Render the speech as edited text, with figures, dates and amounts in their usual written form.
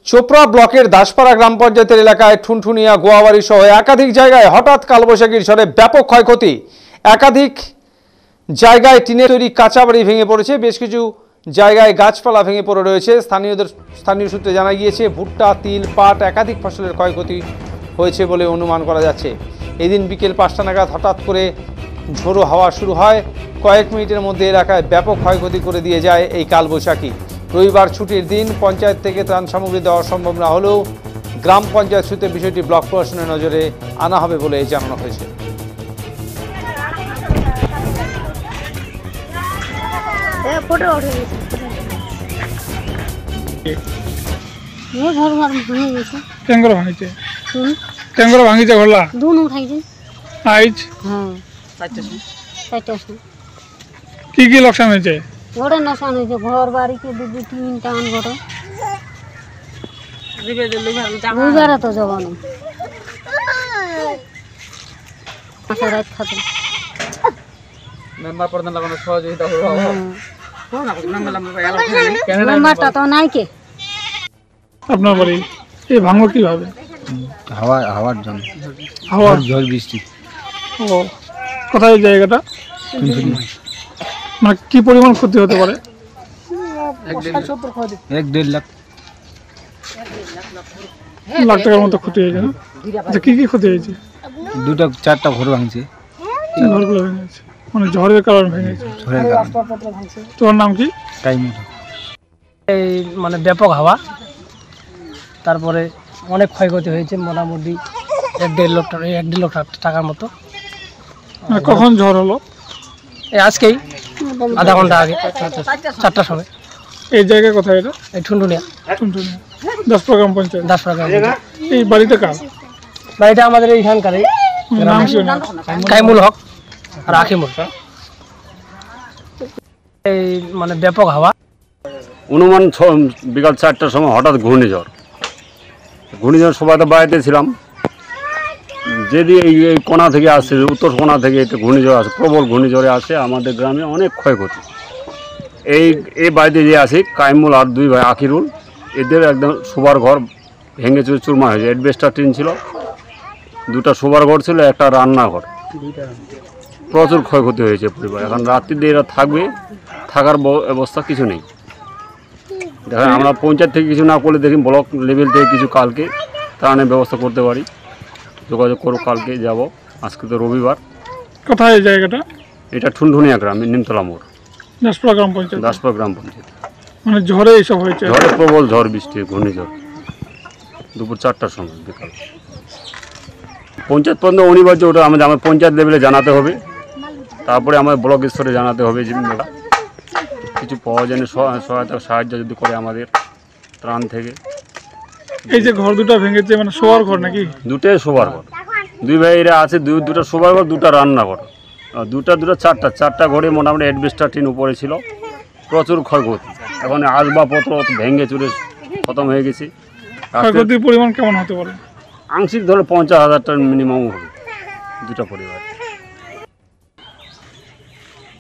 চোপড়া ব্লকের দাসপাড়া গ্রাম পঞ্চায়েতের এলাকায় ঠুনঠুনিয়া গোয়াবাড়ি সহ একাধিক জায়গায় হঠাৎ কালবৈশাখীর ঝড়ে ব্যাপক ক্ষয়ক্ষতি। একাধিক জায়গায় টিনের তৈরি কাঁচা বাড়ি ভেঙে পড়েছে, বেশ কিছু জায়গায় গাছপালা ভেঙে পড়ে রয়েছে। স্থানীয় সূত্রে জানা গিয়েছে ভুট্টা, তিল, পাট একাধিক ফসলের ক্ষয়ক্ষতি হয়েছে বলে অনুমান করা যাচ্ছে। এদিন বিকেল 5টা নাগাদ হঠাৎ করে ঝোড়ো হাওয়া শুরু হয়। কয়েক মিনিটের মধ্যে এলাকায় ব্যাপক ক্ষয়ক্ষতি করে দিয়ে যায় এই কালবৈশাখী। রবিবার ছুটির দিন, পঞ্চায়েত থেকে ত্রাণ সামগ্রী দেওয়া সম্ভব না হলেও গ্রাম পঞ্চায়েত সূত্রে বিষয়টি ব্লক প্রশাসনের নজরে আনা হবে বলে জানানো হয়েছে। কি কি লোকসান হয়েছে? ঘরে নষ্ট হয়েছে, ঘর বাড়ি কে দু তিনটা ঘরে রবিবারে তো যাবো না, রাত থাকে মেম্বারটা তো নাই কে। আপনার বাড়ি এই ভাঙলো কিভাবে? হাওয়ার জন্য, হাওয়ার ঝড় বৃষ্টি। ও কোথায় জায়গাটা? মানে কি পরিমাণ ক্ষতি হতে পারে? 1-1.5 লাখ টাকার মতো ক্ষতি হয়েছে না? আচ্ছা, কি কি ক্ষতি হয়েছে? 2-4টা ঘর ভাঙছে। ঘরগুলো ভেঙেছে মানে ঝড়ের কারণে ভেঙেছে। তোমার নাম কি? কাইমুল। এই মানে ব্যাপক হাওয়া, তারপরে অনেক ক্ষয়ক্ষতি হয়েছে, মোটামুটি 1-1.5 লাখ টাকার মতো। কখন ঝড় হলো? এই আজকেই আধা ঘন্টা আগে, 4টার সময়। এই জায়গায় কোথায় এটা? এই ঠুনঠুনিয়া, দাসপাড়া গ্রাম পঞ্চায়েত। দাসপাড়া গ্রাম পঞ্চায়েত। এই বাড়িটা কার? বাড়িটা আমাদের এইখানকার কাইমুল হক আর আখিমুল। এই মানে ব্যাপক হাওয়া। অনুমান বিকাল 4টার সময় হঠাৎ ঘূর্ণিঝড় সবাই তো বাড়িতে ছিলাম। যদি এই কোণা থেকে আসছে, উত্তর কোণা থেকে একটা ঘূর্ণিঝড় আসে, প্রবল ঘূর্ণিঝড়ে আসে, আমাদের গ্রামে অনেক ক্ষয়ক্ষতি। এই বাড়িতে যে আছে কাইমুল আর 2 ভাই আকিরুল, এদের একদম শোবার ঘর ভেঙে চুরমার হয়েছে। অ্যাডবেস্টার টিন ছিল, 2টা শোবার ঘর ছিল, একটা রান্নাঘর। প্রচুর ক্ষয়ক্ষতি হয়েছে পরিবার। এখন রাত্রিতে এরা থাকবে, থাকার ব্যবস্থা কিছু নেই। দেখেন, আমরা পঞ্চায়েত থেকে কিছু না করলে দেখি ব্লক লেভেল থেকে কিছু কালকে ত্রাণের ব্যবস্থা করতে পারি। যোগাযোগ করো, কালকে যাব। আজকে তো রবিবার। কোথায় এই জায়গাটা? এটা ঠুনঠুনিয়া গ্রাম, নিমতলা মোড়, দাসপাড়া গ্রাম পঞ্চায়েত। দাসপাড়া গ্রাম পঞ্চায়েত। মানে ঝড়ে এইসব হয়েছে? ঝড়ে প্রবল ঝড় বৃষ্টি, ঘূর্ণিঝড় দুপুর 4টার সময় বিকাল। পঞ্চায়েত পর্যন্ত অনিবার্য, ওটা আমার পঞ্চায়েত লেভেলে জানাতে হবে, তারপরে আমার ব্লক স্তরে জানাতে হবে। যে কিছু প্রয়োজনে সহায়তা সাহায্য যদি করে আমাদের ত্রাণ থেকে। এই যে ঘর 2টা ভেঙেছে, মানে শোয়ার ঘর নাকি? 2টাই শোবার ঘর। 2 ভাইরা আছে, 2টা শোবার ঘর, 2টা রান্নাঘর, 4টা ঘরে মোটামুটি অ্যাডবেস্টার টিন উপরে ছিল। প্রচুর ক্ষয়ক্ষতি। এখন আসবাবপত্র ভেঙে চুরে খতম হয়ে গেছে। ক্ষয়ক্ষতির পরিমাণ কেমন হতে পারে? আংশিক ধরে 50,000 টাকা মিনিমাম হবে 2টা পরিবার।